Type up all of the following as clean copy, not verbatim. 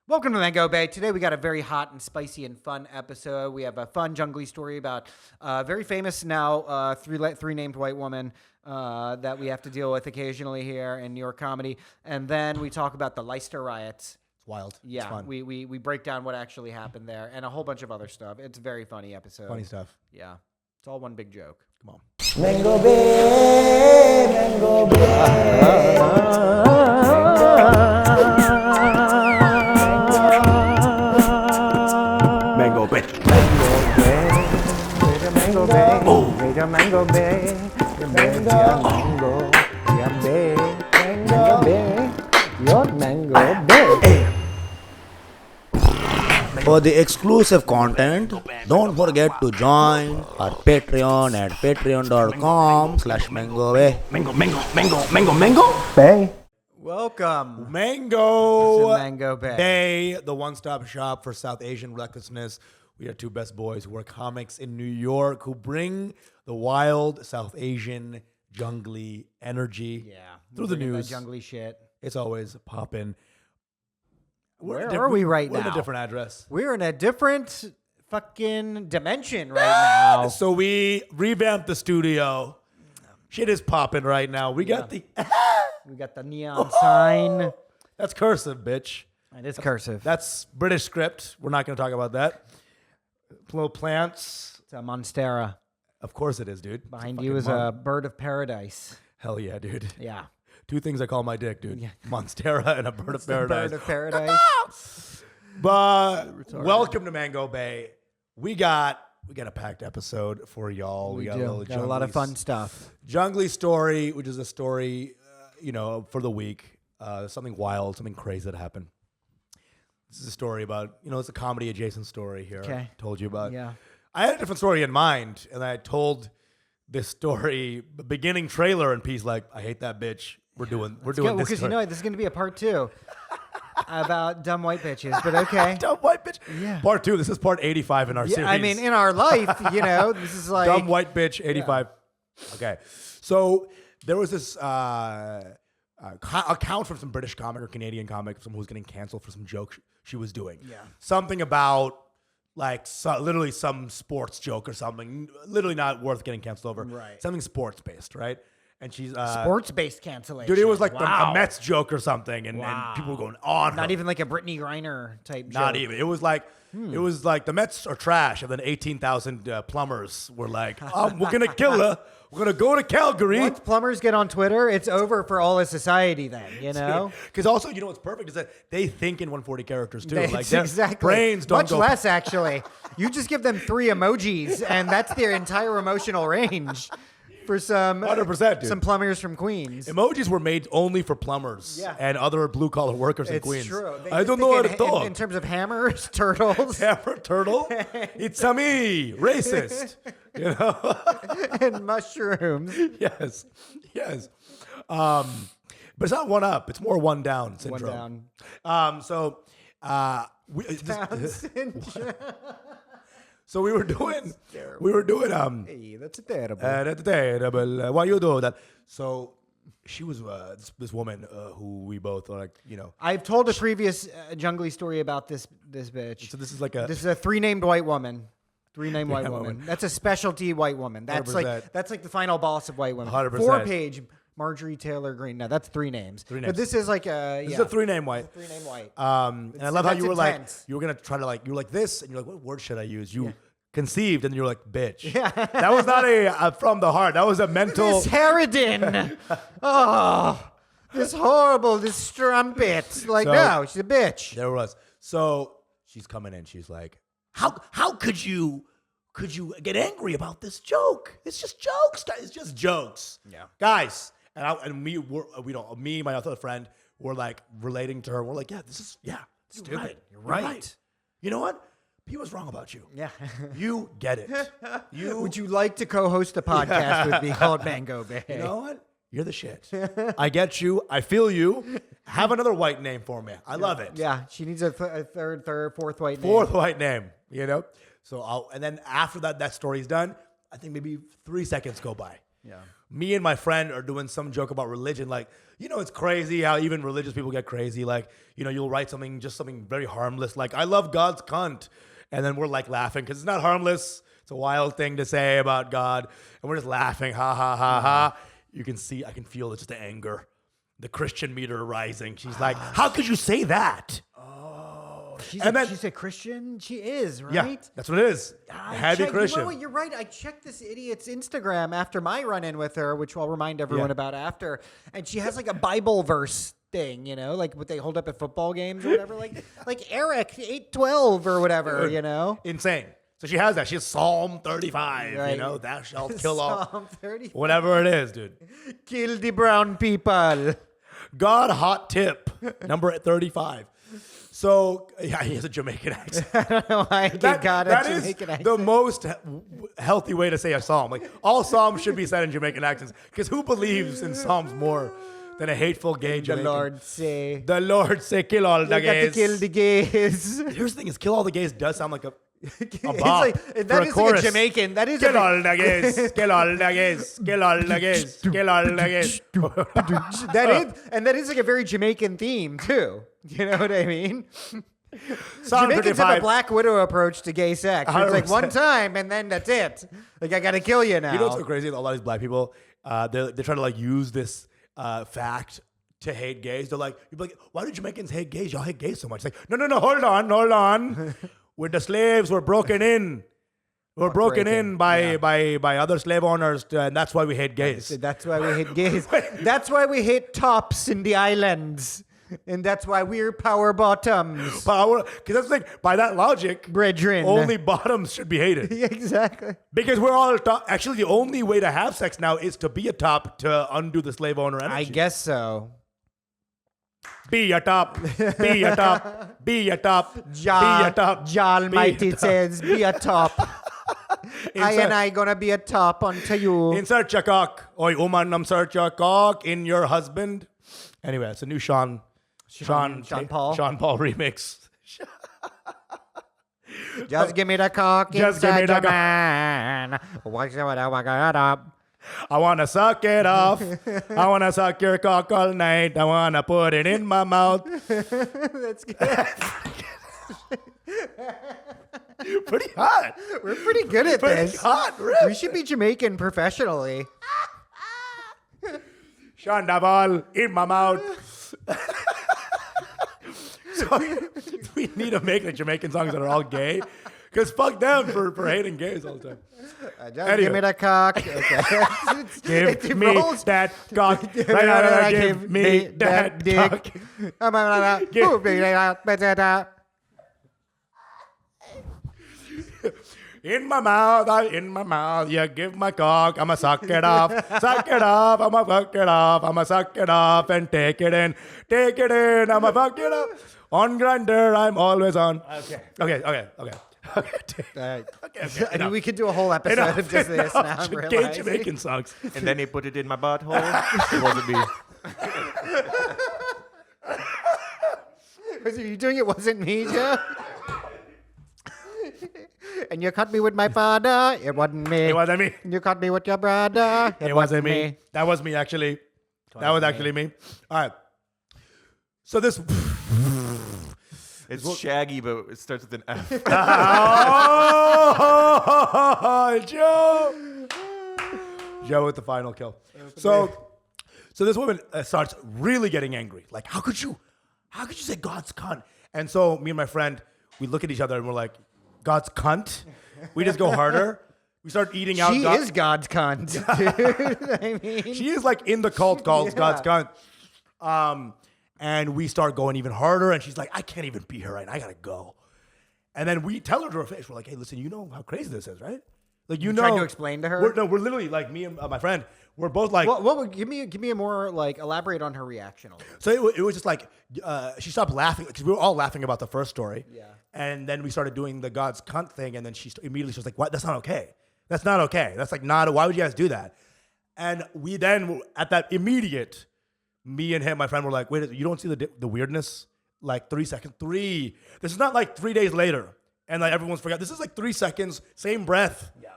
Welcome to Mango Bay. Today we got a very hot and spicy and fun episode. We have a fun jungly story about a very famous now three named white woman that we have to deal with occasionally here in New York comedy. And then we talk about the Leicester Riots. It's wild. Yeah, it's fun. we break down what actually happened there and a whole bunch of other stuff. It's a very funny episode. Funny stuff. Yeah. It's all one big joke. Come on. Mango Bay, Mango Bay. Mango Bay. Mango Bay, Mango Bay, Mango Bay, Mango Bay, your Mango Bay. For the exclusive content, don't forget to join our Patreon at patreon.com/mangobay. Bay. Welcome Mango to Mango Bay. Bay, the one-stop shop for South Asian recklessness. We are two best boys who are comics in New York who bring the wild South Asian jungly energy through the news. That jungly shit. It's always popping. Where are we right We're now? in a different address. We're in a different fucking dimension right now. So we revamped the studio. Shit is popping right now. We got the... We got the neon sign. That's cursive, bitch. It is cursive. That's British script. We're not going to talk about that. Little plants. It's a monstera. Of course it is, dude. Behind It's you is fucking a bird of paradise. Hell yeah, dude. Yeah. Two things I call my dick, dude. Yeah. Monstera and a bird of The paradise. bird of paradise. But welcome to Mango Bay. We got a packed episode for y'all. We got do. a little Got a lot of fun stuff. Jungly story, which is a story, for the week. Something wild, something crazy that happened. This is a story about, it's a comedy adjacent story here. Okay. I told you about. Yeah. I had a different story in mind, and I told this story, the beginning trailer, and P's like, I hate that bitch. We're doing this. Because story. this is going to be a part 2 about dumb white bitches, but okay. Dumb white bitch. Yeah. Part 2. This is part 85 in our series. I mean, in our life, this is like... Dumb white bitch 85. Yeah. Okay. So there was this account from some British comic or Canadian comic, someone who was getting canceled for some joke she was doing. Yeah. Something about literally some sports joke or something, literally not worth getting canceled over. Right. Something sports based, right? And she's Sports-based cancellation. dude, it was like Wow. a Mets joke or something, and people were going on. Not even like a Brittany Griner type joke. Not even. It was like the Mets are trash, and then 18,000 plumbers were like, "We're gonna kill her. We're gonna go to Calgary." Once plumbers get on Twitter, it's over for all of society then, you know? Because also, what's perfect is that they think in 140 characters too. It's Their exactly. brains don't Much go. less, actually. You just give them 3 emojis, and that's their entire emotional range for some 100%, dude. some plumbers from Queens. Emojis were made only for plumbers and other blue collar workers in It's Queens. true. They I just don't know how think to talk. in terms of hammers, turtles, Hammer turtle. It's a me, racist. and mushrooms. Yes. But it's not one up. It's more one down syndrome. One down. Down syndrome. So we were doing. Hey, that's terrible. Why you do that? So she was this woman who we both are like, I've told a previous jungly story about this bitch. So this is like a. This is a 3 named white woman. 3 named white Yeah, woman. That's a specialty white woman. That's 100%. like the final boss of white women. 100%. 4-page Marjorie Taylor Greene. No, that's 3 names. 3 names. But this is like a This is a 3 name white. 3 named white. And I love how that's you were intense. like, you were gonna try to you were like this, and you're like, what word should I use? You conceived, and you're like, bitch. Yeah. That was not a from the heart. That was a mental. This Harridan. Oh, this horrible, this strumpet. Like, So- no, she's a bitch. There was. So she's coming in. She's like, how could you get angry about this joke? It's just jokes, guys. It's just jokes. Yeah, guys. Me, my other friend, were like relating to her. We're like, this is Stupid. You're right. You know what? He was wrong about you. Yeah. You get it. Would you like to co-host a podcast with me called Mango Bay? You know what? You're the shit. I get you. I feel you. Have another white name for me. I love it. Yeah, she needs a third, fourth white name. Fourth white name. So and then after that story's done, I think maybe 3 seconds go by. Yeah. Me and my friend are doing some joke about religion. Like, it's crazy how even religious people get crazy. Like, you'll write something very harmless, like, I love God's cunt. And then we're like laughing because it's not harmless. It's a wild thing to say about God. And we're just laughing. Ha, ha, ha, ha. I can feel it's just the anger. The Christian meter rising. She's like, how could you say that? She's a Christian? She is, right? Yeah, that's what it is. Heavy Christian. You know what? You're right. I checked this idiot's Instagram after my run-in with her, which I'll remind everyone about after. And she has like a Bible verse thing, like what they hold up at football games or whatever. like Eric 8:12 or whatever, Insane. So she has that. She has Psalm 35, Right. Thou shalt kill all. Psalm 35. Whatever it is, dude. Kill the brown people. God hot tip, number 35. So, yeah, he has a Jamaican accent. I don't know why I get God a that Jamaican is accent. the most healthy way to say a psalm. Like, all psalms should be said in Jamaican accents. Because who believes in psalms more than a hateful gay The Jamaican? The Lord say, kill all the you got to gays. kill the gays. Here's the thing is, kill all the gays does sound like a It's bop like, for that a is chorus. like a Jamaican. That is Kill all the gays. Kill all the gays. Kill all the gays. Kill all the gays. that is like a very Jamaican theme too. You know what I mean? Psalm Jamaicans have 35. a Black Widow approach to gay sex. It's like 100%. one time and then that's it. Like I gotta kill you now. You know what's so crazy? A lot of these black people, they're trying to like use this fact to hate gays. They're like, you're like, why do Jamaicans hate gays? Y'all hate gays so much. It's like, no, hold on. When the slaves were broken in. We're broken in by other slave owners, and that's why we hate gays. That's why we hate gays. That's why we hate tops in the islands. And that's why we're power bottoms. Power, because that's the thing. By that logic, Brethren. only bottoms should be hated. Yeah, exactly. Because we're all top. Actually, the only way to have sex now is to be a top to undo the slave owner energy. I guess so. Be a top. Be a top. Be a top. Be a top. Jah Be Almighty a top. says, be a top. I gonna be a top unto you. Insert your cock. Oi, woman, insert your cock in your husband. Anyway, it's a new Sean Paul remix. Just give me the cock Just give me inside the your cock. man. I want to suck it off. I want to suck your cock all night. I want to put it in my mouth. That's good. Pretty hot. We're pretty good at Pretty this. hot, really. We should be Jamaican professionally. Sean Daval in my mouth. So we need to make like Jamaican songs that are all gay. Because fuck them for hating gays all the time. Just Anyway. give me the cock. Okay. Give me that cock. Give me that cock. In my mouth, you give my cock, I'ma suck it off, I'ma fuck it off, I'ma suck it off and take it in, I'ma fuck it up. On Grindr, I'm always on. Okay. I mean, we could do a whole episode of just this now. I'm Gay realizing. Jamaican songs. And then he put it in my butthole. It wasn't me. Was you doing it? Wasn't me, Joe? And you caught me with my father. It wasn't me. It wasn't me. You caught me with your brother. It wasn't me. That was me, actually. That was actually me. All right. So this... It's Shaggy, but it starts with an F. Oh, Joe! Joe with the final kill. So this woman starts really getting angry. Like, how could you say God's cunt? And so me and my friend, we look at each other and we're like, God's cunt? We just go harder. We start eating out. She is God's cunt, dude. I mean, She is like in the cult called God's cunt. And we start going even harder. And she's like, I can't even be her right now. I got to go. And then we tell her to her face, we're like, hey, listen, you know how crazy this is, right? Like, you know. trying to explain to her? We're literally like me and my friend. We're both like. what would give me a more like elaborate on her reaction a little. So it was just like she stopped laughing because we were all laughing about the first story. Yeah. And then we started doing the God's cunt thing, and then immediately she was like, "What? That's not okay. That's not okay. That's like not. Why would you guys do that?" And we then at that immediate, me and him, my friend, were like, "Wait, you don't see the weirdness? Like 3 seconds. 3. This is not like 3 days later, and like everyone's forgot. This is like 3 seconds, same breath." Yeah.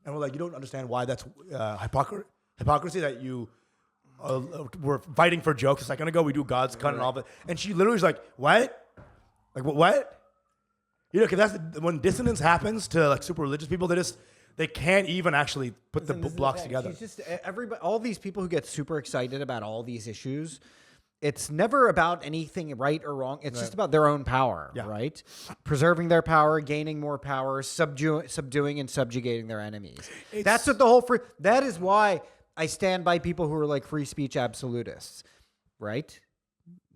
And we're like, "You don't understand why that's hypocrisy that you were fighting for jokes a second ago. We do God's cut and all of it. And she literally was like, what? Like, what? You know, because when dissonance happens to like super religious people, they can't even actually put the blocks together. She's just all these people who get super excited about all these issues. It's never about anything right or wrong. It's just about their own power, right? Preserving their power, gaining more power, subduing and subjugating their enemies. That's what the whole that is why I stand by people who are like free speech absolutists, right?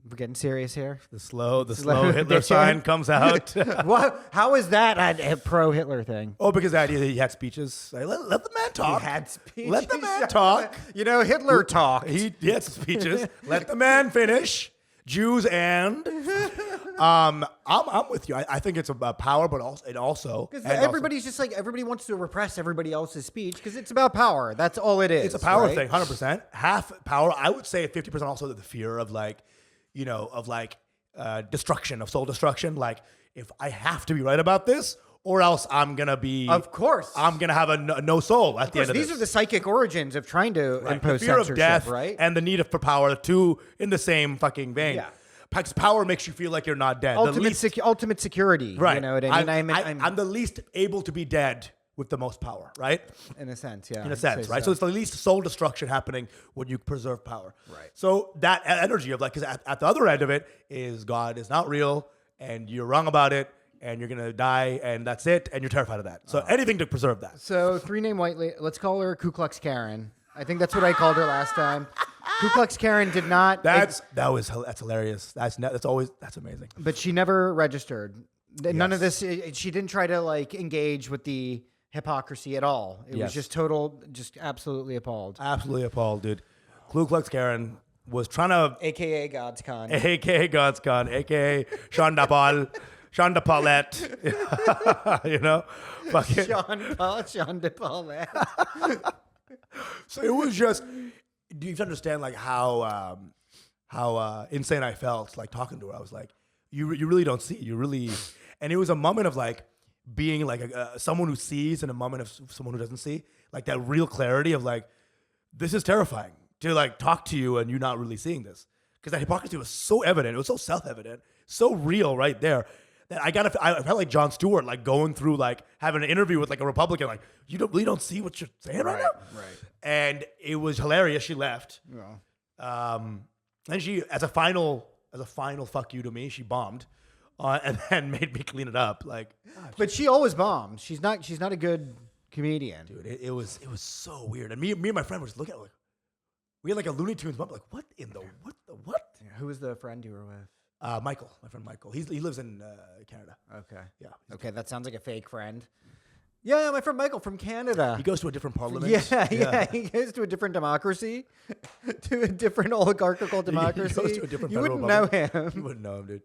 We're getting serious here. The slow Hitler sign comes out. What? How is that a pro-Hitler thing? Oh, because the idea that he had speeches. Like, let the man talk. He had speeches. Let the man talk. You know, Hitler talked. He had speeches. Let the man finish. Jews and I'm with you. I think it's about power, but also because everybody's just like everybody wants to repress everybody else's speech because it's about power. That's all it is. It's a power thing, 100%. Half power. I would say 50% also the fear of like. You know, of like destruction, of soul destruction. Like, if I have to be right about this, or else I'm gonna be. Of course, I'm gonna have a no soul at the end of this. These are the psychic origins of trying to impose the fear censorship, of death, right? And the need for power, two in the same fucking vein. Yeah. Because power makes you feel like you're not dead. Ultimate security. Right. You know what I mean? I'm the least able to be dead with the most power, right? In a sense, yeah. In a sense, right? So it's the least soul destruction happening when you preserve power. Right. So that energy of like, because at the other end of it is God is not real and you're wrong about it and you're going to die and that's it and you're terrified of that. So anything to preserve that. So three-name white lady, let's call her Ku Klux Karen. I think that's what I called her last time. Ku Klux Karen did not. That's hilarious. That's amazing. But she never registered. None of this. She didn't try to like engage with the hypocrisy at all. It was just absolutely appalled. Absolutely appalled, dude. Ku Klux Karen was trying to... AKA God's Con. AKA God's Con. AKA Shonda Paulette. You know? Shonda Paulette. So it was just... Do you understand like how insane I felt like talking to her? I was like, you really don't see. You really... And it was a moment of like... being like someone who sees and a moment of someone who doesn't see, like that real clarity of like, this is terrifying to like talk to you and you not really seeing this. Because that hypocrisy was so evident. It was so self-evident, so real right there that I felt like Jon Stewart, like going through like having an interview with like a Republican, like you really don't see what you're saying right now. Right. And it was hilarious. She left. Yeah. And she, as a final fuck you to me, she bombed. And then made me clean it up, like. But she always bombs. She's not a good comedian, dude. It was so weird. And me and my friend were just looking at it like, we had like a Looney Tunes bump. Like, what in the what? Yeah, who was the friend you were with? Michael, my friend Michael. He lives in Canada. Okay. Yeah. Okay, that sounds like a fake friend. Yeah, my friend Michael from Canada. He goes to a different parliament. Yeah. He goes to a different democracy, to a different oligarchical democracy. He goes to a different you federal wouldn't know government. him. You wouldn't know him, dude.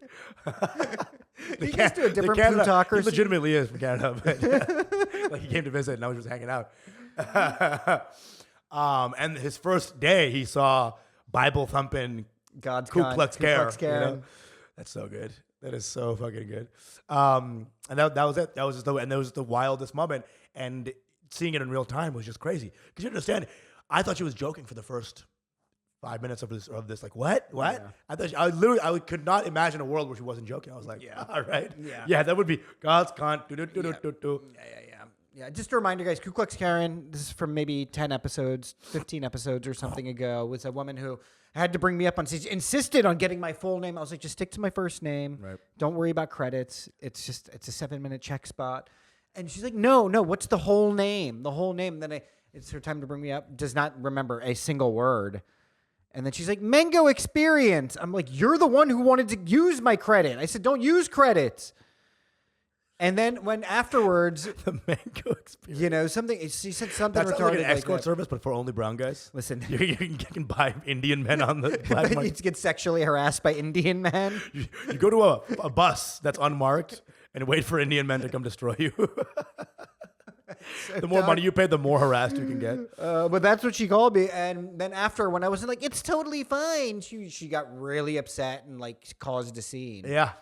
He goes to a different Canada, plutocracy. He legitimately is from Canada, but like he came to visit and I was just hanging out. And his first day, he saw Bible thumping God's Ku Klux Karen. Karen. You know? That's so good. That is so fucking good. And that was it. That was just the wildest moment. And seeing it in real time was just crazy. Because you understand, I thought she was joking for the first 5 minutes of this. Like, what? Yeah. I thought I could not imagine a world where she wasn't joking. I was like, yeah, all right. Yeah, that would be God's con. Yeah, just a reminder, guys, Ku Klux Karen, this is from maybe 10 episodes, 15 episodes or something ago, was a woman who had to bring me up on stage, insisted on getting my full name. I was like, just stick to my first name. Right. Don't worry about credits. It's a 7-minute check spot. And she's like, no, what's the whole name? The whole name. And then it's her time to bring me up. Does not remember a single word. And then she's like, Mango Experience. I'm like, you're the one who wanted to use my credit. I said, don't use credits. And then when afterwards, the Mango Experience, you know, she said something that's retarded like an escort that. service, but for only brown guys. Listen, you can buy Indian men on the black you market. get sexually harassed by Indian men. You go to a bus that's unmarked and wait for Indian men to come destroy you. The more money you pay, the more harassed you can get. But that's what she called me. And then after, when I was like, it's totally fine, she got really upset and like caused a scene. Yeah.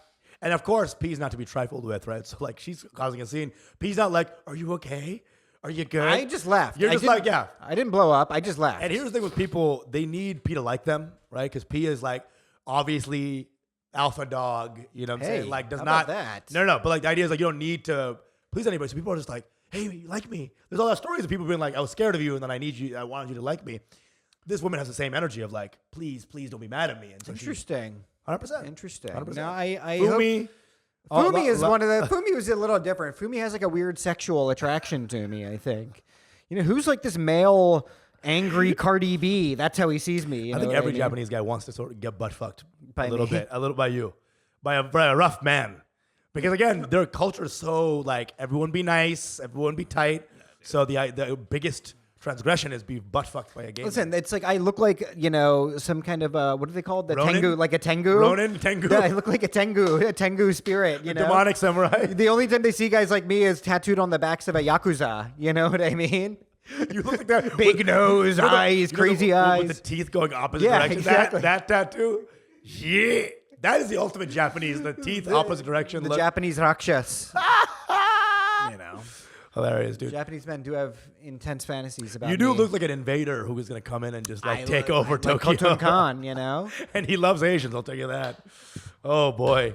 And of course, P's not to be trifled with, right? So like she's causing a scene. P's not like, are you okay? Are you good? I just left. You're I just didn't- like, yeah. I didn't blow up. I just left. And here's the thing with people, they need P to like them, right? Because P is like obviously alpha dog, you know what I'm Hey, saying? Like does how not about that? No, but like the idea is like you don't need to please anybody. So people are just like, hey, you like me. There's all that stories of people being like, I was scared of you and then I wanted you to like me. This woman has the same energy of like, please don't be mad at me. And so Interesting. 100%. Interesting. 100%. Now I Fumi. Fumi is one of the. Fumi was a little different. Fumi has like a weird sexual attraction to me. I think. You know, who's like this male angry Cardi B? That's how he sees me. You I know think what every mean? Japanese guy wants to sort of get butt fucked By a little me. bit, a little by you, by a rough man, because again, their culture is so like everyone be nice, everyone be tight. So the biggest transgression is be butt fucked by a gay. Listen, man. it's like I look like some kind of what are they called? The Ronin? tengu, like a tengu. Ronin, tengu. Yeah, I look like a tengu spirit. You know, demonic samurai. The only time they see guys like me is tattooed on the backs of a yakuza. You know what I mean? You look like that Big nose, you know eyes, crazy eyes. with the teeth going opposite Yeah, directions. exactly. That tattoo, yeah, that is the ultimate Japanese. The teeth opposite direction. The look. Japanese rakshas. You know, Hilarious, dude. Japanese men do have intense fantasies about. You do me. look like an invader who is going to come in and just like I take look- over like Tokyo. Khotun Khan, you know. And he loves Asians, I'll tell you that. Oh boy.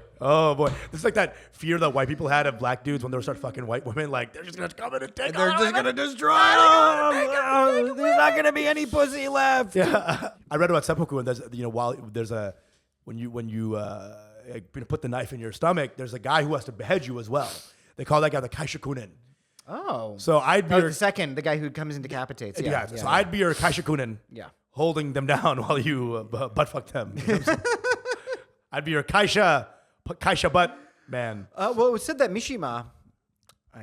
This is like that fear that white people had of black dudes when they start fucking white women. Like, they're just going to come in and take They're over. just gonna destroy them. There's not gonna be any pussy left. Yeah. I read about seppuku, and there's, when you put the knife in your stomach, there's a guy who has to behead you as well. They call that guy the kaishakunin. Oh. So I'd be Oh, your the second, the guy who comes and decapitates. Yeah. so I'd be your kaishakunin. Yeah. Holding them down while you butt fuck them. You know what I'm saying? I'd be your kaisha butt man. Well, it said that Mishima.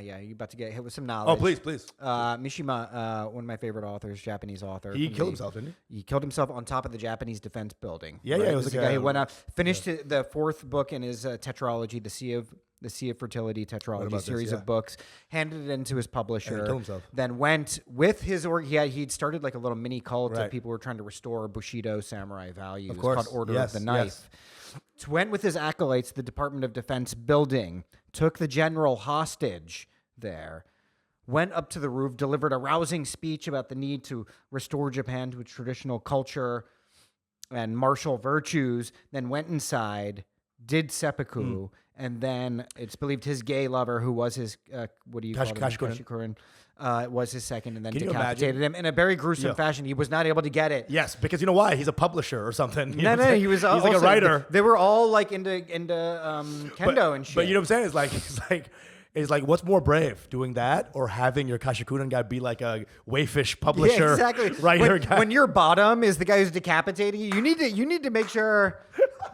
Yeah, you're about to get hit with some knowledge. Oh, please. Mishima, one of my favorite authors, Japanese author. He from killed himself, didn't He killed himself on top of the Japanese defense building. Yeah, right? it was This like is a guy a- who went out, finished the fourth book in his tetralogy, the Sea of Fertility tetralogy about this? series Yeah. of books. Handed it into his publisher. And he killed himself. Then went with his he'd started like a little mini cult Right. of people who were trying to restore Bushido samurai values. Of course. Called Order Yes, of the Knife. Went with his acolytes to the Department of Defense building, took the general hostage there, went up to the roof, delivered a rousing speech about the need to restore Japan to its traditional culture and martial virtues, then went inside, did seppuku, and then it's believed his gay lover, who was his, what do you call him? Kashikurin. Was his second, and then Can you decapitated imagine? him in a very gruesome Yeah. fashion. He was not able to get it. Yes, because you know why? He's a publisher or something. You know No, what I'm no, saying? he was. He's like a also- writer. They were all like into kendo and shit. But you know what I'm saying? It's like, what's more brave, doing that or having your Kashikunan guy be like a wayfish publisher, Yeah, exactly. writer guy? When your bottom is the guy who's decapitating you, you need to make sure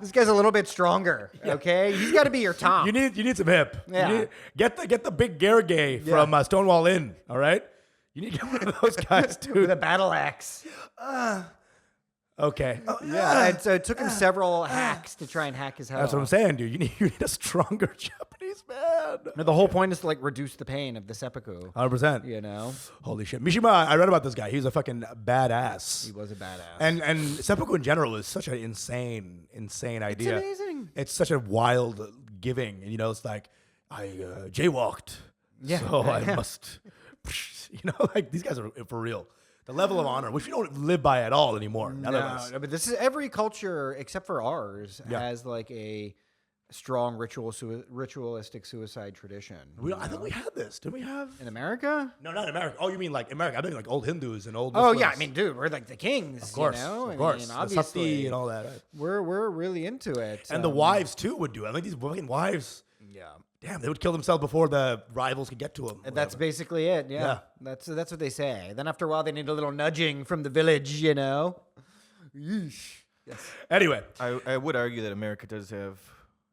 this guy's a little bit stronger. Okay, he's got to be your top. you need some hip. Yeah. You need, get the big Garagay from Stonewall Inn. All right, you need to get one of those guys, with dude. a battle axe. Okay, Yeah, and so it took him several hacks to try and hack his head that's what I'm off. saying, dude. You need a stronger Japanese man. No, the whole point is to like reduce the pain of the seppuku. 100%. You know, Holy shit, Mishima. I read about this guy. He's a fucking badass. he was a badass. And seppuku in general is such an insane idea. amazing. It's such a wild giving, and you know, it's like I jaywalked, Yeah. so I must, you know, like these guys are for real. The level of honor, which we don't live by at all anymore. None of us. No, but this is every culture except for ours Yeah. has like a strong ritualistic suicide tradition. I think we had this. Did we have? In America? No, not America. Oh, you mean like America? I think like old Hindus and old. Oh Muslims. yeah, I mean, dude, we're like the kings. of course, you know? of course. I mean, The obviously, sati and all that. Right? we're really into it. And the wives too would do it. I think these fucking wives. yeah. Damn, they would kill themselves before the rivals could get to them. And that's basically it. Yeah. Yeah. That's what they say. Then after a while, they need a little nudging from the village. You know. Yeesh. Yes. Anyway, I would argue that America does have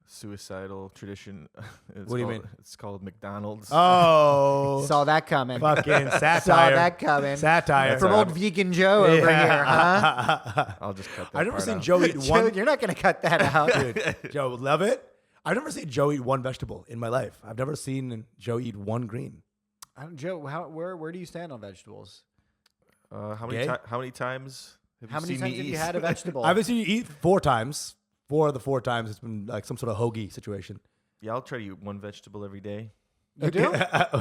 suicidal tradition. What do you mean? It's called McDonald's. oh, Saw that coming. fucking satire. Saw that coming. Satire. From old vegan Joe over here, huh? I'll just cut that I've never part seen out. Joe eat Joe, one. you're not gonna cut that out. Dude, Joe, love it. I've never seen Joe eat one vegetable in my life. I've never seen Joe eat one green. Joe, where do you stand on vegetables? How Gay? many times? How many seen times me have you eat? had a vegetable? I've seen you eat 4 times. 4 of the 4 times it's been like some sort of hoagie situation. Yeah, I'll try to eat one vegetable every day. You do?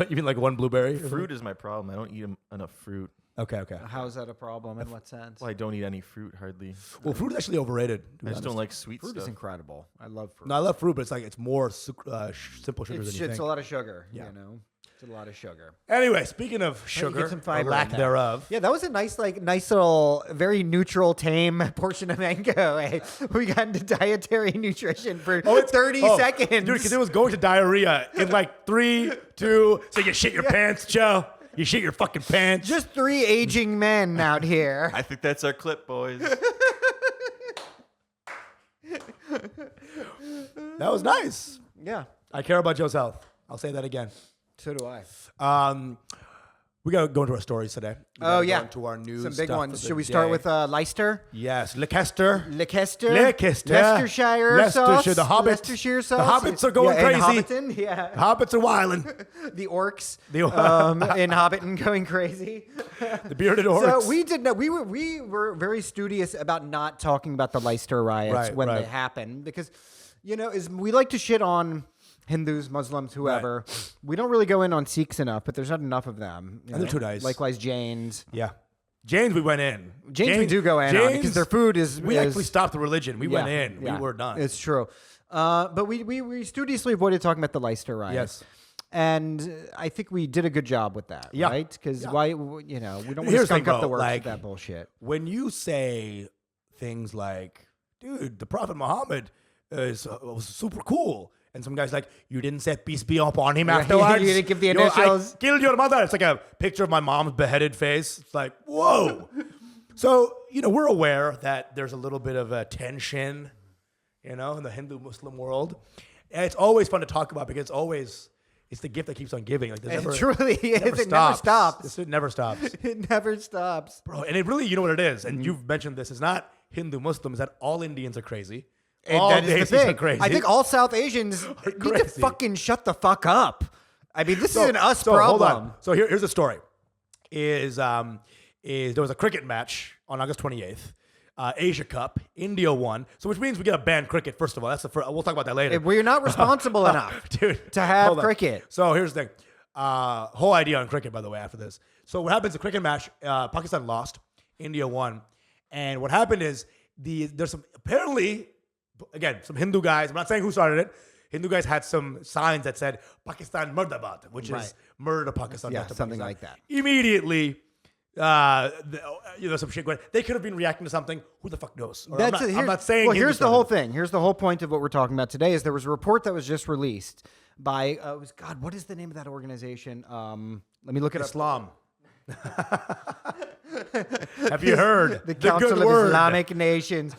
You mean like one blueberry? Fruit is my problem. I don't eat enough fruit. Okay. How is that a problem? In what sense? Well, I don't eat any fruit hardly. Well, fruit is actually overrated. I just don't like sweet Fruit stuff. is incredible. I love fruit. No, I love fruit, but it's more simple sugar than you It's think. a lot of sugar. Yeah. You know, it's a lot of sugar. Anyway, speaking of You sugar, get some or fiber lack in there. thereof. Yeah, that was a nice little, very neutral, tame portion of mango. Eh? We got into dietary nutrition for 30 seconds. Dude, because it was going to diarrhea in like 3, 2. So you shit your pants, Joe. You shit your fucking pants. Just 3 aging men out here. I think that's our clip, boys. That was nice. Yeah, I care about Joe's health. I'll say that again. so do I. We got to go into our stories today. We Oh, gotta yeah. Go into our news. Some big stuff ones. of the Should we start day. with Leicester? Yes, Leicester. Leicestershire sauce. Leicestershire, the hobbits. Leicestershire sauce. The hobbits are going yeah, crazy. In Hobbiton, yeah. Hobbits are wilding. The orcs. The in Hobbiton going crazy. The bearded orcs. So we were very studious about not talking about the Leicester riots when they happened because, we like to shit on Hindus, Muslims, whoever. Right. We don't really go in on Sikhs enough, but there's not enough of them. And they're too nice. Likewise, Jains. Yeah. Jains, we went in. Jains we do go in on because their food is... We actually stopped the religion. We went in. Yeah. We were done. It's true. But we studiously avoided talking about the Leicester riots. Yes. And I think we did a good job with that, right? Because why, we don't want to skunk up the works with that bullshit. When you say things like, dude, the Prophet Muhammad was super cool. And some guy's like, you didn't say peace be upon him afterwards. You didn't give the initials. I killed your mother. It's like a picture of my mom's beheaded face. It's like, whoa. So, we're aware that there's a little bit of a tension, in the Hindu-Muslim world. And it's always fun to talk about because it's the gift that keeps on giving. Like, it truly is. It never stops. It never stops. It never stops. Bro, and it really, you know what it is? And you've mentioned this. It's not Hindu-Muslim. It's that all Indians are crazy. That is the thing. I think all South Asians need to fucking shut the fuck up. I mean, this is an us problem. Hold on. So here's the story. Is there was a cricket match on August 28th. Asia Cup. India won. So which means we get a banned cricket, first of all. We'll talk about that later. We're not responsible enough to have cricket. So here's the thing. Whole idea on cricket, by the way, after this. So what happens, the cricket match, Pakistan lost. India won. And what happened is there's some, apparently... Again, some Hindu guys, I'm not saying who started it. Hindu guys had some signs that said Pakistan Murdabad, which is murder to Pakistan. Yeah, something like that. Immediately, some shit going. They could have been reacting to something. Who the fuck knows? I'm not saying. Well, here's the whole thing. Here's the whole point of what we're talking about today. Is there was a report that was just released by what is the name of that organization? Let me look it up. Islam. Have you heard the Council of Islamic Nations?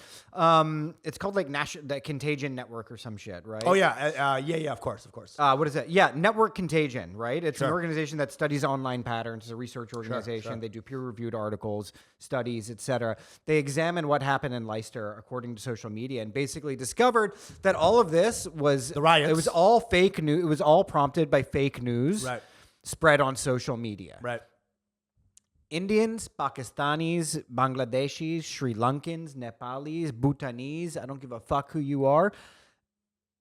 It's called like the Contagion Network or some shit, right? Oh yeah, of course. What is it? Yeah, Network Contagion, right? It's an organization that studies online patterns. It's a research organization. Sure. They do peer-reviewed articles, studies, etc. They examine what happened in Leicester according to social media, and basically discovered that all of this was the riots. It was all fake news. It was all prompted by fake news, spread on social media, right. Indians, Pakistanis, Bangladeshis, Sri Lankans, Nepalis, Bhutanese, I don't give a fuck who you are.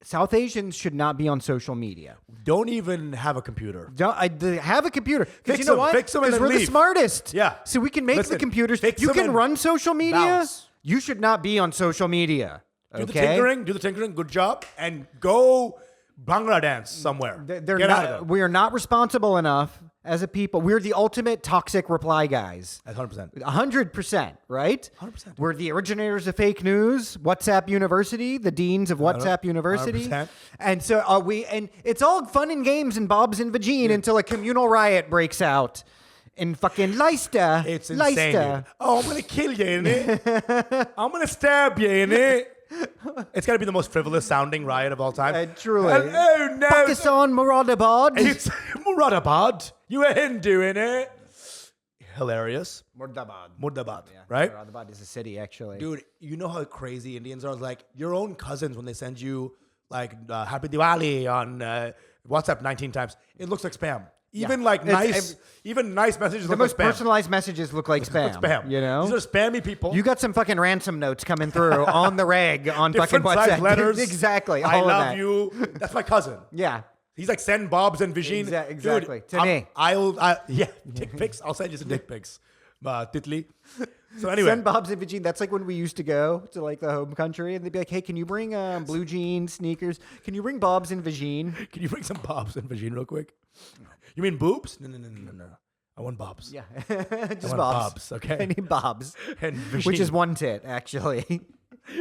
South Asians should not be on social media. Don't even have a computer. Have a computer. Fix you know them. what? Fix them and then we're leave. The smartest. Yeah. So we can make the computers. You can run social media. Bounce. You should not be on social media. Do the tinkering. Good job. And go Bhangra dance somewhere. Get out of it. We are not responsible enough as a people. We're the ultimate toxic reply guys. That's 100%. 100%, right? 100%. We're the originators of fake news. WhatsApp University, the deans of WhatsApp University. 100%. And so and it's all fun and games and bobs and vagine until a communal riot breaks out in fucking Leicester. It's insane. Dude. Oh, I'm going to kill you, innit? I'm going to stab you, innit? It's got to be the most frivolous sounding riot of all time. Truly. Oh, no. Pakistan Muradabad. It's Muradabad. You a Hindu, innit? Hilarious. Murdabad. Yeah, right? Muradabad is a city, actually. Dude, you know how crazy Indians are? Like, your own cousins, when they send you, like, Happy Diwali on WhatsApp 19 times, it looks like spam. Even nice messages. The most personalized messages look like spam. Spam. You know, these are spammy people. You got some fucking ransom notes coming through on the reg on fucking WhatsApp. Letters. Exactly. I love you. That's my cousin. Yeah. He's like, send Bob's and Vijin. Exactly. Dude, To me. Yeah, dick pics. I'll send you some dick pics. Titli. So anyway. Send Bob's and Vijin. That's like when we used to go to like the home country and they'd be like, hey, can you bring blue jeans, sneakers? Can you bring Bob's and Vijin? Can you bring some Bob's and Vijin real quick? You mean boobs? No. I want Bob's. Yeah. I Just want Bob's. okay? I need Bob's. And Vijin. Which is one tit, actually.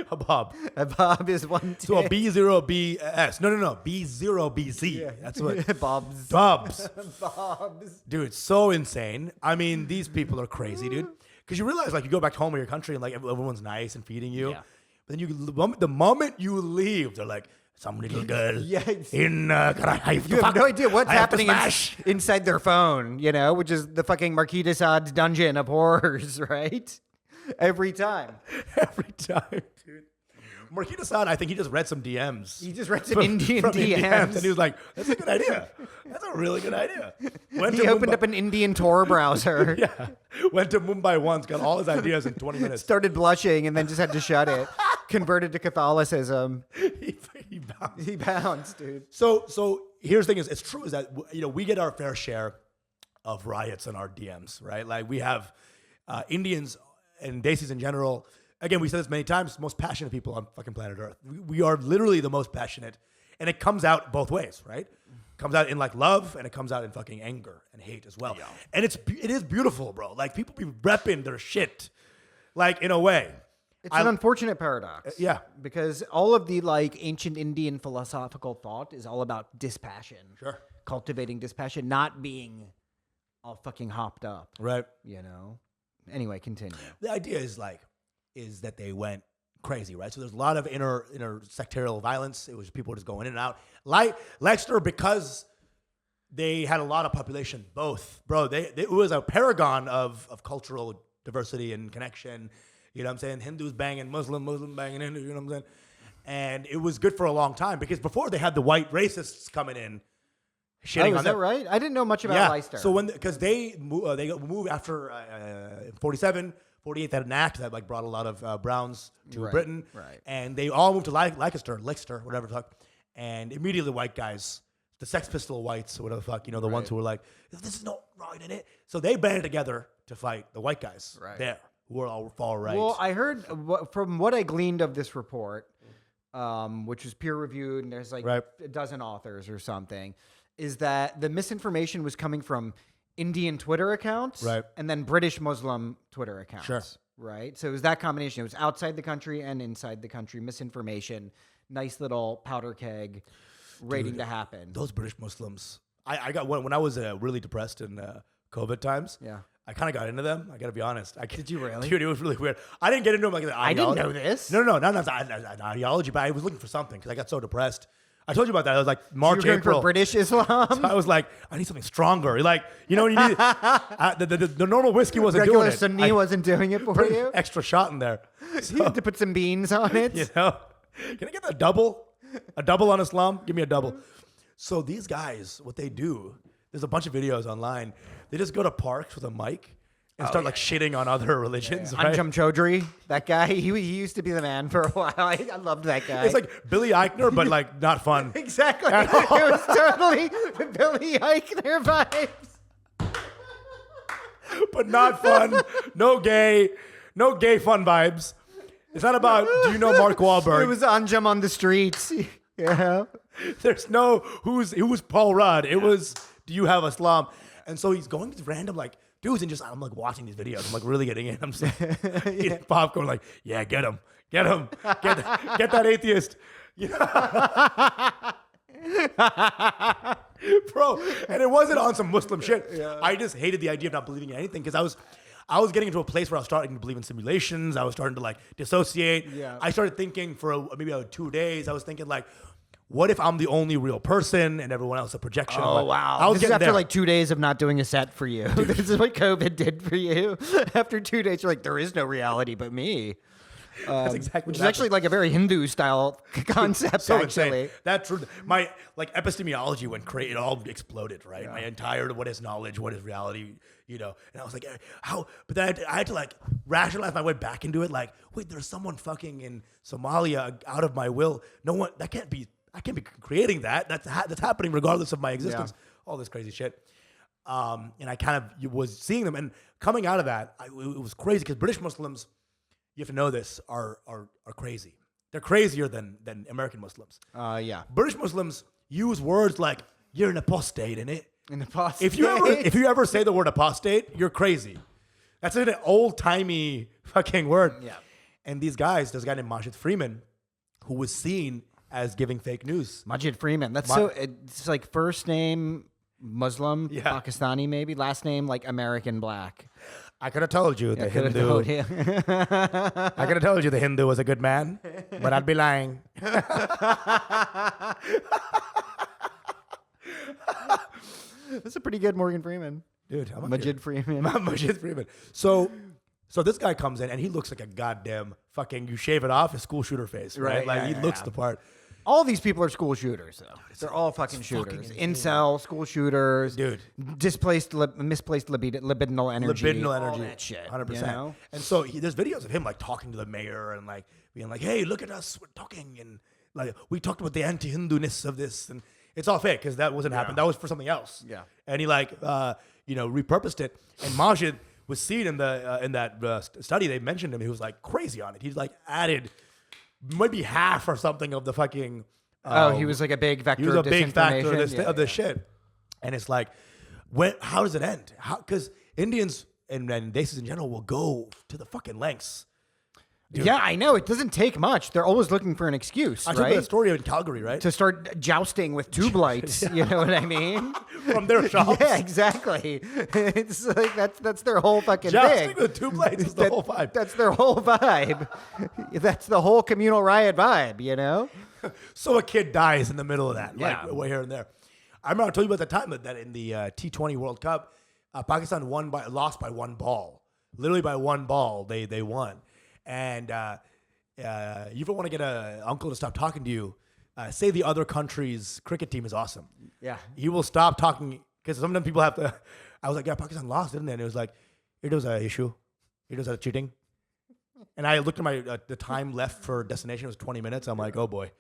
A Bob. A Bob is one tit. So a B0BS. No. B0BZ. Yeah. That's what. Bob's. Bob's. Bob's. Dude, it's so insane. I mean, these people are crazy, dude. Because you realize, like, you go back home to your country and, like, everyone's nice and feeding you. Yeah. But then the moment you leave, they're like, some little girl in You have no idea what's happening inside their phone, you know, which is the fucking Marquis de Sade's dungeon of horrors, right? Every time. Every time, dude. Marquis de Sade, I think he just read some DMs. He just read some Indian DMs. And he was like, that's a good idea. That's a really good idea. He opened up an Indian Tor browser. Yeah. Went to Mumbai once, got all his ideas in 20 minutes. Started blushing and then just had to shut it. Converted to Catholicism. He bounced. He bounced, dude. So here's the thing: it's true is that we get our fair share of riots in our DMs, right? Like we have Indians and desis in general. Again, we said this many times: most passionate people on fucking planet Earth. We are literally the most passionate, and it comes out both ways, right? It comes out in like love, and it comes out in fucking anger and hate as well. Yeah. And it is beautiful, bro. Like people be repping their shit, like in a way. It's an unfortunate paradox. Yeah. Because all of the like ancient Indian philosophical thought is all about dispassion. Sure. Cultivating dispassion, not being all fucking hopped up. Right. You know? Anyway, continue. The idea is that they went crazy, right? So there's a lot of inner sectarial violence. It was people just going in and out. Like Leicester, because they had a lot of population, both, bro. It was a paragon of cultural diversity and connection. You know what I'm saying? Hindus banging Muslim banging Hindu, you know what I'm saying? And it was good for a long time because before they had the white racists coming in shitting on is that right? I didn't know much about Leicester. So because they moved after 47, 48, they had an act that like brought a lot of Browns to Britain. Right. And they all moved to Leicester, whatever the fuck. And immediately white guys, the Sex Pistol whites, or whatever the fuck, the ones who were like, this is not right in it. So they banded together to fight the white guys there. Who are all far right. Well, I heard from what I gleaned of this report, which was peer reviewed, and there's like a dozen authors or something, is that the misinformation was coming from Indian Twitter accounts and then British Muslim Twitter accounts. Sure. Right? So it was that combination. It was outside the country and inside the country misinformation. Nice little powder keg waiting to happen. Those British Muslims. I got when I was really depressed in COVID times. Yeah. I kind of got into them. I got to be honest. Did you really? Dude, it was really weird. I didn't get into them like the ideology. I didn't know this. No, not an ideology, but I was looking for something because I got so depressed. I told you about that. I was like March, so you were April. For British Islam? So I was like, I need something stronger. Like, when you need the normal whiskey wasn't Regular doing it. Sunni wasn't doing it for you? Extra shot in there. So, you had to put some beans on it? Can I get a double? A double on Islam? Give me a double. So these guys, what they do, there's a bunch of videos online. They just go to parks with a mic and start shitting on other religions. Right? Anjum Chaudhry, that guy, he used to be the man for a while. I loved that guy. It's like Billy Eichner, but like not fun. Exactly. It was totally Billy Eichner vibes. But not fun. No gay fun vibes. It's not about, do you know Mark Wahlberg? It was Anjum on the streets. Yeah. There's no who's Paul Rudd. It was, do you have Islam? And so he's going to random like dudes and I'm like watching these videos. I'm like really getting in. I'm eating popcorn like, yeah, get him. Get that atheist. Bro, and it wasn't on some Muslim shit. Yeah. I just hated the idea of not believing in anything because I was getting into a place where I was starting to believe in simulations. I was starting to like dissociate. Yeah. I started thinking for maybe 2 days. I was thinking like, what if I'm the only real person and everyone else a projection? Oh, wow. This is after like 2 days of not doing a set for you. This is what COVID did for you. After 2 days, you're like, there is no reality but me. That's exactly which is actually like a very Hindu style concept. So actually, insane. That's true. My like epistemology went crazy. It all exploded. Right. Yeah. My entire what is knowledge, what is reality. And I was like, how? But then I had to like rationalize my way back into it. Like, wait, there's someone fucking in Somalia out of my will. No one that can't be. I can't be creating that. That's happening regardless of my existence. All this crazy shit. And I kind of was seeing them, and coming out of that, it was crazy because British Muslims, you have to know this, are crazy. They're crazier than American Muslims. Yeah. British Muslims use words like "you're an apostate" in it. An apostate. If you ever say the word apostate, you're crazy. That's an old timey fucking word. Yeah. And these guys, there's a guy named Majid Freeman, who was seen as giving fake news. Majid Freeman. That's so. It's like first name Muslim, Yeah. Pakistani, maybe last name like American black. I could have told you the I could have Hindu. told you. I could have told you the Hindu was a good man, but I'd be lying. That's a pretty good Morgan Freeman. Dude, I'm Majid Freeman. Majid Freeman. So this guy comes in and he looks like a goddamn fucking, you shave it off, his school shooter face, right? Right, Like yeah, he yeah, looks yeah. the part. All these people are school shooters, though. They're all fucking shooters. Incel, school shooters, Dude. Misplaced libidinal energy. Libidinal energy. All that shit. 100%. You know? And so there's videos of him like talking to the mayor and like being like, hey, look at us, we're talking. And like, we talked about the anti-Hindu-ness of this. And it's all fake because that wasn't happening. That was for something else. Yeah. And he like, repurposed it. And Majid was seen in that study. They mentioned him. He was like crazy on it. He's like added maybe half or something of the fucking. He was like a big vector. He was a of big factor of disinformation. this shit. And it's like, how does it end? Because Indians and desis in general will go to the fucking lengths. Dude. Yeah, I know. It doesn't take much. They're always looking for an excuse, I told you right? that story in Calgary, right? To start jousting with tube lights. You know what I mean? From their shops. Yeah, exactly. It's like that's their whole fucking Jousting thing. with tube lights is the whole vibe. That's their whole vibe. That's the whole communal riot vibe, you know? So a kid dies in the middle of that, Yeah. like way here and there. I remember I told you about the time that in the T20 World Cup, Pakistan lost by one ball. Literally by one ball, they won. And you ever want to get an uncle to stop talking to you, say the other country's cricket team is awesome. Yeah. He will stop talking because sometimes people have to. I was like, yeah, Pakistan lost, didn't they? And it was like, it was an issue. It was a cheating. And I looked at my the time left for destination was 20 minutes. I'm like, oh boy,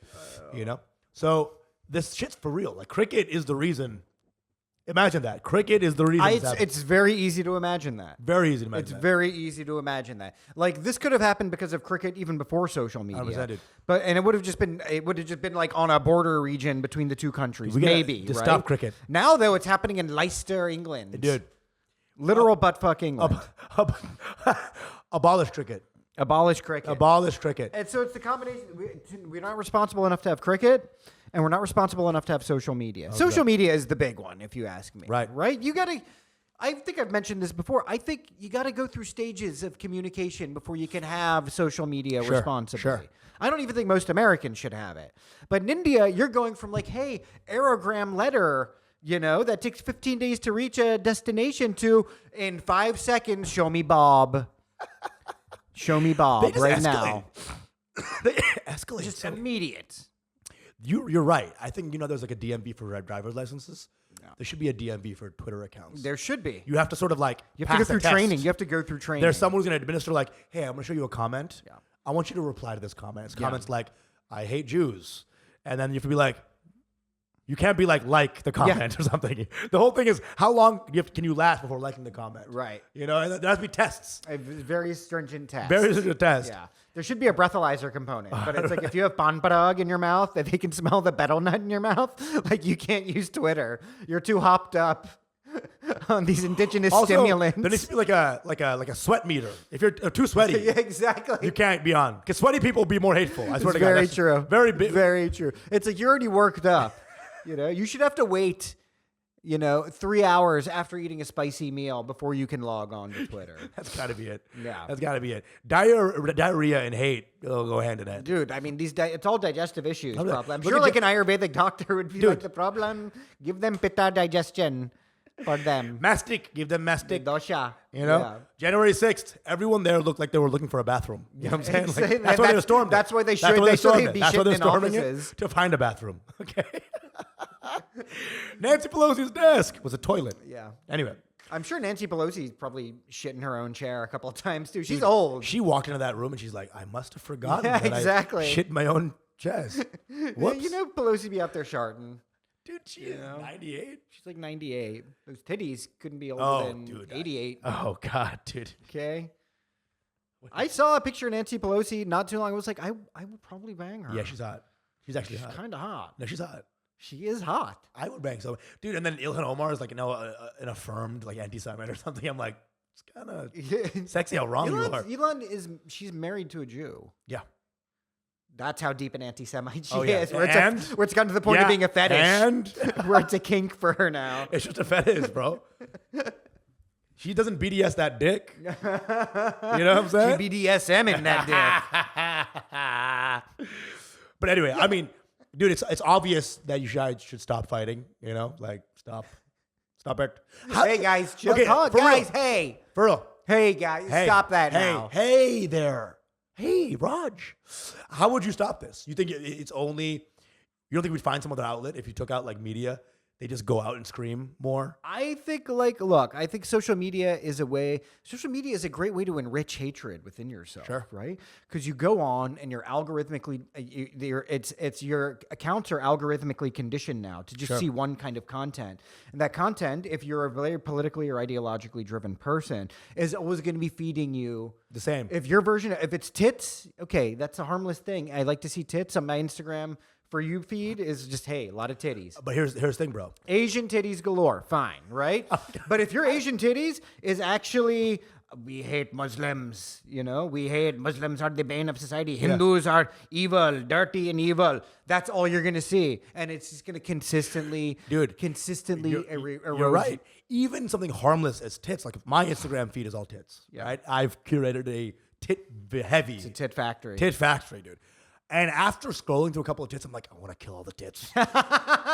So this shit's for real. Like cricket is the reason. Imagine that. Cricket is the reason. It's very easy to imagine that. Very easy to imagine. It's that. very easy to imagine that. Like this could have happened because of cricket even before social media. 100% did. And it would have just been like on a border region between the two countries. We gotta Maybe. just right? stop cricket. Now though it's happening in Leicester, England. Dude. Literal butt fuck England. Abolish cricket. Abolish cricket. Abolish cricket. And so it's the combination. We're not responsible enough to have cricket, and we're not responsible enough to have social media. Social media is the big one, if you ask me. Right. Right? You got to. I think I've mentioned this before. I think you got to go through stages of communication before you can have social media responsibly. Sure. I don't even think most Americans should have it. But in India, you're going from like, hey, aerogram letter, that takes 15 days to reach a destination to in 5 seconds, show me Bob. Show me Bob right now. They escalate. Just so immediate. You're right. I think there's like a DMV for driver's licenses. No. There should be a DMV for Twitter accounts. There should be. You have to sort of like You have to go through training. You have to go through training. There's someone who's going to administer like, hey, I'm going to show you a comment. Yeah. I want you to reply to this comment. It's comments like, I hate Jews. And then you have to be like, you can't be like the comment or something. The whole thing is how long can you last before liking the comment? Right. And there has to be tests. A very stringent test. Very stringent test. Yeah. There should be a breathalyzer component, but it's like if you have panparag in your mouth, that they can smell the betel nut in your mouth, like you can't use Twitter. You're too hopped up on these indigenous stimulants. There needs to be like a sweat meter. If you're too sweaty, Yeah, exactly. you can't be on. Because sweaty people will be more hateful. I swear to God. Very That's true. Very big. Very true. It's like you're already worked up. You should have to wait, 3 hours after eating a spicy meal before you can log on to Twitter. That's got to be it. Yeah. That's got to be it. Diarrhea and hate will go hand in hand. Dude, I mean, it's all digestive issues. Look Problem. I'm at sure like an Ayurvedic doctor would be like, the problem, give them pitta digestion for them. Mastic. Give them mastic. Dosha. January 6th, everyone there looked like they were looking for a bathroom. You know what I'm saying? Like, that's why they stormed it. That's why they That's should why be stormed it. That's why they're shitting in storming offices. it to find a bathroom. Okay. Nancy Pelosi's desk was a toilet. Yeah. Anyway. I'm sure Nancy Pelosi's probably shit in her own chair a couple of times too. She's old. She walked into that room and she's like, I must have forgotten Yeah, that exactly. I shit in my own chest. Whoops. You know, Pelosi be out there sharting. Dude, she is 98. She's like 98. Those titties couldn't be older Oh, than dude, 88. Oh, God, dude. Okay. I saw a picture of Nancy Pelosi not too long ago. I was like, I would probably bang her. Yeah, she's hot. She's actually hot. kind of hot. No, she's hot. She is hot. I would bang so, dude. And then Ilhan Omar is like, an affirmed like anti-Semite or something. I'm like, it's kind of sexy how wrong you are. She's married to a Jew. Yeah. That's how deep an anti-Semite she Oh, yeah. is. Where it's gotten to the point of being a fetish. And where it's a kink for her now. it's just a fetish, bro. She doesn't BDS that dick. You know what I'm saying? She BDSM in that dick. But anyway, I mean, dude, it's obvious that you should stop fighting. You know, like stop it. Hey guys, chill. Okay, Guys, real. hey. For real. Hey guys, stop that now. Hey there. Hey, Raj. How would you stop this? You think it's only? You don't think we'd find some other outlet if you took out like media? They just go out and scream more. I think, look, I think social media is a great way to enrich hatred within yourself, Sure. right? Because you go on and you're algorithmically, your accounts are algorithmically conditioned now to just see one kind of content. And that content, if you're a very politically or ideologically driven person, is always going to be feeding you The same. If it's tits, okay, that's a harmless thing. I like to see tits on my Instagram. For you feed is just, hey, a lot of titties. But here's the thing, bro. Asian titties galore, fine, right? But if your Asian titties is actually, we hate Muslims, we hate Muslims are the bane of society. Hindus are evil, dirty and evil. That's all you're going to see. And it's just going to consistently erode. You're right. Even something harmless as tits, like if my Instagram feed is all tits, right? I've curated a tit-heavy. It's a tit factory. Tit factory, dude. And after scrolling through a couple of tits, I'm like, I want to kill all the tits.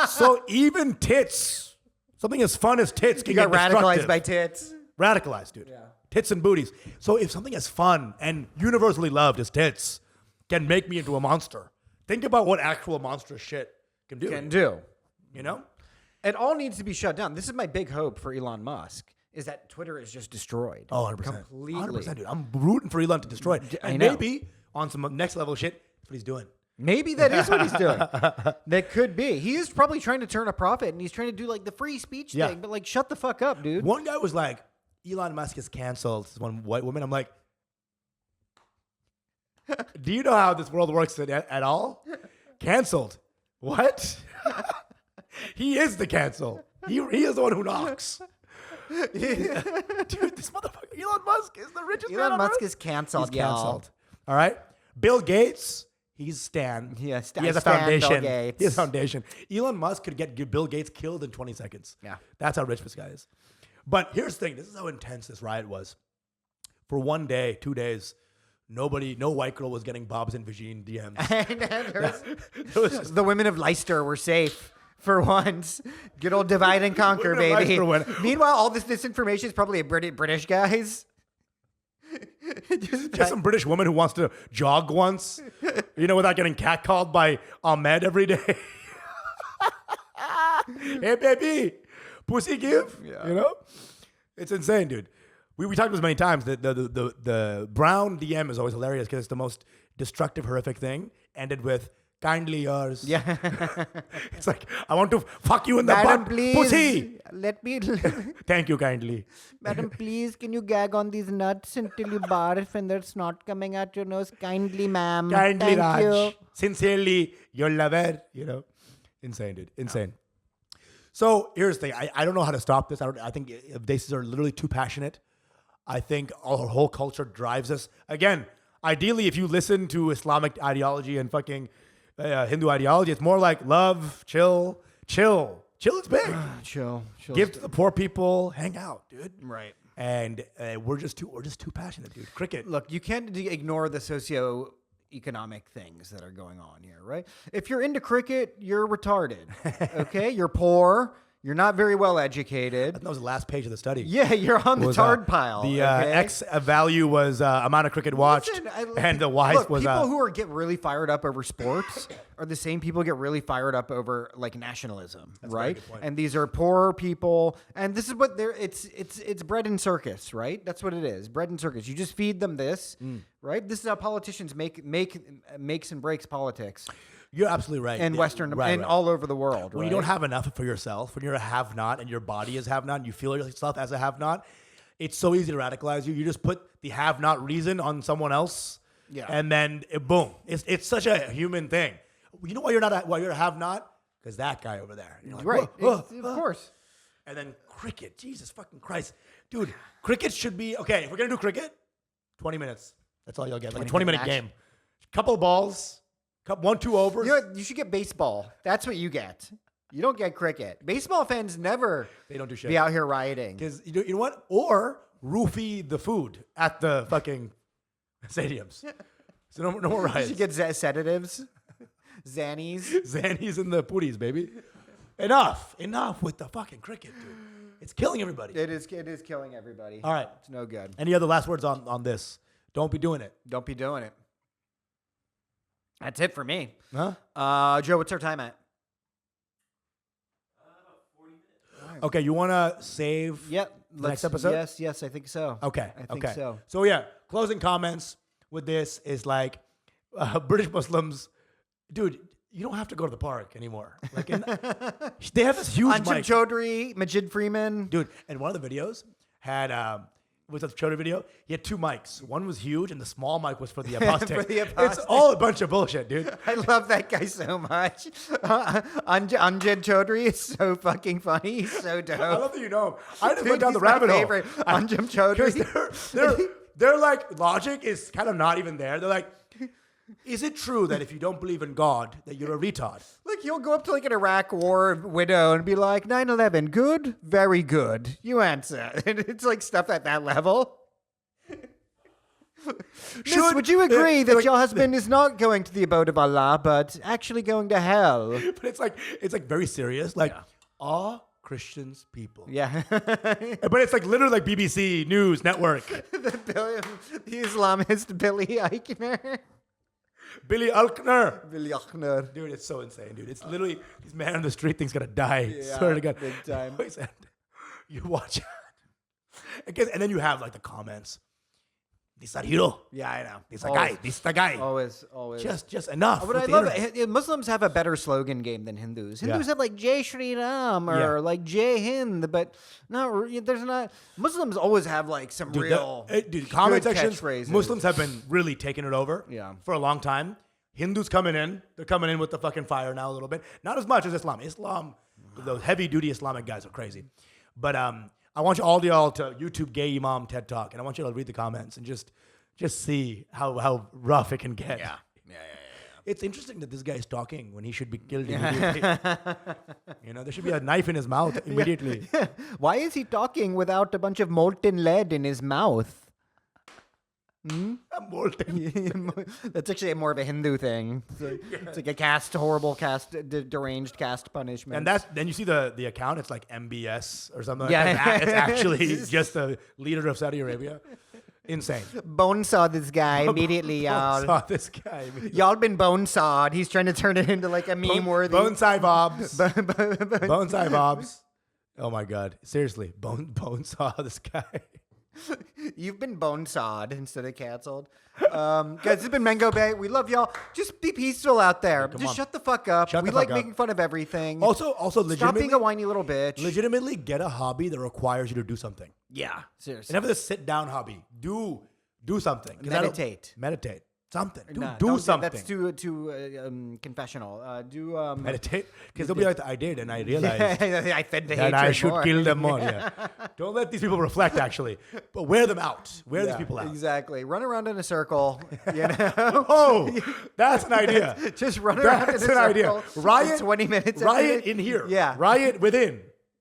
So even tits, something as fun as tits can You got get radicalized destructive. by tits. Radicalized, dude. Yeah. Tits and booties. So if something as fun and universally loved as tits can make me into a monster, think about what actual monstrous shit can do. You know? It all needs to be shut down. This is my big hope for Elon Musk, is that Twitter is just destroyed. Oh, 100%. Completely. 100%, dude. I'm rooting for Elon to destroy it. And maybe on some next level shit, that's what he's doing. Maybe that is what he's doing. That could be. He is probably trying to turn a profit, and he's trying to do like the free speech thing, but like shut the fuck up, dude. One guy was like, Elon Musk is canceled. This one white woman. I'm like, do you know how this world works at all? Canceled. What? He is the cancel. He is the one who knocks. Dude, this motherfucker, Elon Musk is the richest man on Elon Musk earth. is canceled, He's canceled. All right? Bill Gates, he's Stan. Yeah, he has a Stan foundation. Bill Gates. He has a foundation. Elon Musk could get Bill Gates killed in 20 seconds. Yeah. That's how rich this guy is. But here's the thing. This is how intense this riot was. For 1 day, 2 days, no white girl was getting Bob's and Vagine DMs. The women of Leicester were safe. For once, good old divide and conquer, baby. Meanwhile, all this disinformation is probably a British guys. Just some British woman who wants to jog once, without getting catcalled by Ahmed every day. Hey, baby, pussy give. It's insane, dude. We talked about this many times. The brown DM is always hilarious because it's the most destructive, horrific thing. Ended with kindly yours. Yeah. It's like, I want to fuck you in the Madam, butt. please. Pussy. Let me. Thank you kindly. Madam, please, can you gag on these nuts until you barf and there's snot coming out your nose? Kindly, ma'am. Kindly, Thank Raj. you. Sincerely, your lover. Insane, dude. Insane. So here's the thing. I don't know how to stop this. I think desis are literally too passionate. I think our whole culture drives us. Again, ideally, if you listen to Islamic ideology and fucking Hindu ideology, it's more like love, chill. Chill is big. Chill. Give to the poor people. Hang out, dude. Right. And we're just too passionate, dude. Cricket. Look, you can't ignore the socioeconomic things that are going on here, right? If you're into cricket, you're retarded. Okay, you're poor. You're not very well educated. That was the last page of the study. Yeah, you're on the Was, tard pile. The okay? X value was amount of cricket watched, Listen, and the Y look, was people who get really fired up over sports are the same people who get really fired up over like nationalism, right? good point. And these are poor people, and this is what they're. It's bread and circus, right? That's what it is, bread and circus. You just feed them this, right? This is how politicians makes and breaks politics You're absolutely right. in Western and all over the world. When you don't have enough for yourself, when you're a have-not and your body is have-not, and you feel yourself as a have-not, it's so easy to radicalize you. You just put the have-not reason on someone else, and then boom. It's such a human thing. You know why you're a have-not? Because that guy over there. You're like, right, of course. And then cricket, Jesus fucking Christ, dude. Cricket should be okay. If we're gonna do cricket, 20 minutes. That's all you'll get. Like a 20-minute game. Couple of balls. 1-2 overs. You should get baseball. That's what you get. You don't get cricket. Baseball fans never. They don't do shit. Be out here rioting. Because you know what? Or roofie the food at the fucking stadiums. So no more You riots. should get sedatives, Xannies. Xannies and the pooties, baby. Enough with the fucking cricket, dude. It's killing everybody. It is killing everybody. All right. It's no good. Any other last words on this? Don't be doing it. Don't be doing it. That's it for me. Huh? Joe, what's our time at? Okay, you want to save Yep. the next episode? Yes, I think so. Okay. I think so. So yeah, closing comments with this is like British Muslims, dude. You don't have to go to the park anymore. Like they have this huge Anjum mic, Chaudhry, Majid Freeman. dude. And one of the videos had was a Chaudhry video. He had two mics. One was huge, and the small mic was for the apostate. For the It's apostate. all a bunch of bullshit, dude. I love that guy so much. Anjum Chaudhry is so fucking funny. He's so dope. I love that you know him. I just Dude, went down the he's my rabbit hole. favorite. Anjum Because Chaudhry. they're like logic is kind of not even there. They're like, is it true that if you don't believe in God, that you're a retard? Like, he'll go up to like an Iraq war widow and be like, 9/11, good? Very good. You answer. And it's like stuff at that level. Miss, would you agree that your husband is not going to the abode of Allah, but actually going to hell? But it's like very serious. Like, are Christians people? Yeah. But it's like literally like BBC News Network. the Islamist Billy Eichner. Billy Alkner. Billy Eichner. Dude, it's so insane, dude. It's literally this man on the street thinks gonna die. Yeah, Swear to God. big time. You watch it. And then you have like the comments. This are hero. Yeah, I know. This a guy. This the guy. Always. Just enough. But with I the love internet. it. Muslims have a better slogan game than Hindus. Hindus Yeah. have like Jai Shri Ram or Yeah. like Jai Hind, but no, there's not. Muslims always have like some real comment good sections. catchphrases. Muslims have been really taking it over. Yeah. For a long time. Hindus coming in. They're coming in with the fucking fire now a little bit. Not as much as Islam. Those heavy duty Islamic guys are crazy. But I want you all to YouTube Gay Imam TED Talk, and I want you to read the comments and just see how rough it can get. Yeah. It's interesting that this guy is talking when he should be killed immediately. There should be a knife in his mouth immediately. Why is he talking without a bunch of molten lead in his mouth? Molten. That's actually more of a Hindu thing. It's like a horrible deranged caste punishment. And then you see the account. It's like MBS or something. Yeah. Like that. It's actually just the leader of Saudi Arabia. Insane. Bone saw this guy immediately, y'all. Saw this guy. Y'all been bone sawed. He's trying to turn it into like a meme worthy. Bonsai Bobs. Bonsai Bobs. Oh my God. Seriously. Bone saw this guy. You've been bone sawed instead of canceled. Guys, this has been Mango Bay. We love y'all. Just be peaceful out there. Just shut the fuck up. We like making fun of everything. Also, legitimately. Stop being a whiny little bitch. Legitimately get a hobby that requires you to do something. Yeah, seriously. And never this sit down hobby. Do something. 'Cause Meditate. Meditate. Something. Nah, Do don't- something. That's too confessional. Meditate. Because they'll be like, I did, and I realized I fed the that hatred I should more. kill them more. Yeah. Don't let these people reflect, actually. But wear them out. Wear these people out. Exactly. Run around in a circle. You know. Oh, that's an idea. Just run around That's in a an idea. circle. for Riot. 20 minutes. Riot in here. Yeah. Riot within.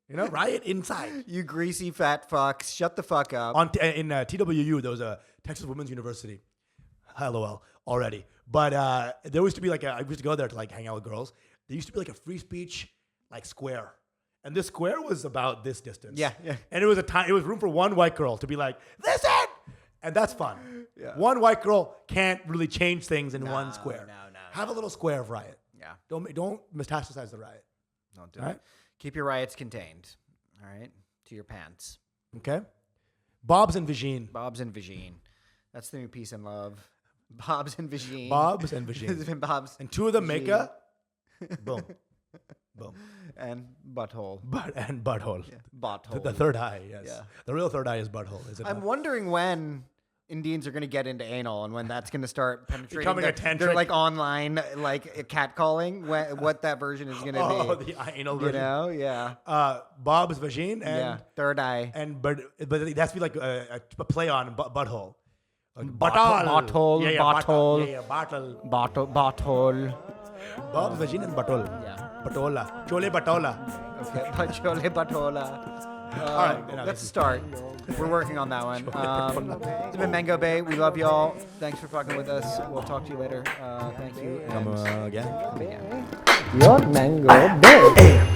Riot inside. You greasy fat fucks. Shut the fuck up. In TWU, there was a Texas Women's University. LOL already. But there used to be I used to go there to like hang out with girls. There used to be like a free speech like square. And this square was about this distance. Yeah. And it was it was room for one white girl to be like, this it! And that's fun. Yeah. One white girl can't really change things in one square. No. Have a little square of riot. Yeah. Don't metastasize the riot. Don't do All it. right? Keep your riots contained. All right. To your pants. Okay? Bob's and Vagine. Bob's and Vagine. That's the new Peace and Love. Bob's and Vagine. Bob's and It's Vagine. been Bob's And two of them make a boom. Boom. and butthole. And butthole. Butthole. The third eye, yes. Yeah. The real third eye is butthole, is it I'm not? wondering when Indians are going to get into anal and when that's going to start penetrating. Becoming a their tantric- like online like catcalling. What that version is going to Oh, be. the anal You version. know? Yeah. Bob's Vagine and Yeah. Third eye. but it has to be like a play on butthole. Like Bottle. Yeah, Bottle. bottle. Bottle. Bob's Vagine and bottle. Yeah. Batola. Chole batola. Okay. Pachole batola. All right. Let's start. We're working on that one. It's been Mango Bay. We love y'all. Thanks for fucking with us. We'll talk to you later. Thank you. Come again. again. Your mango bay.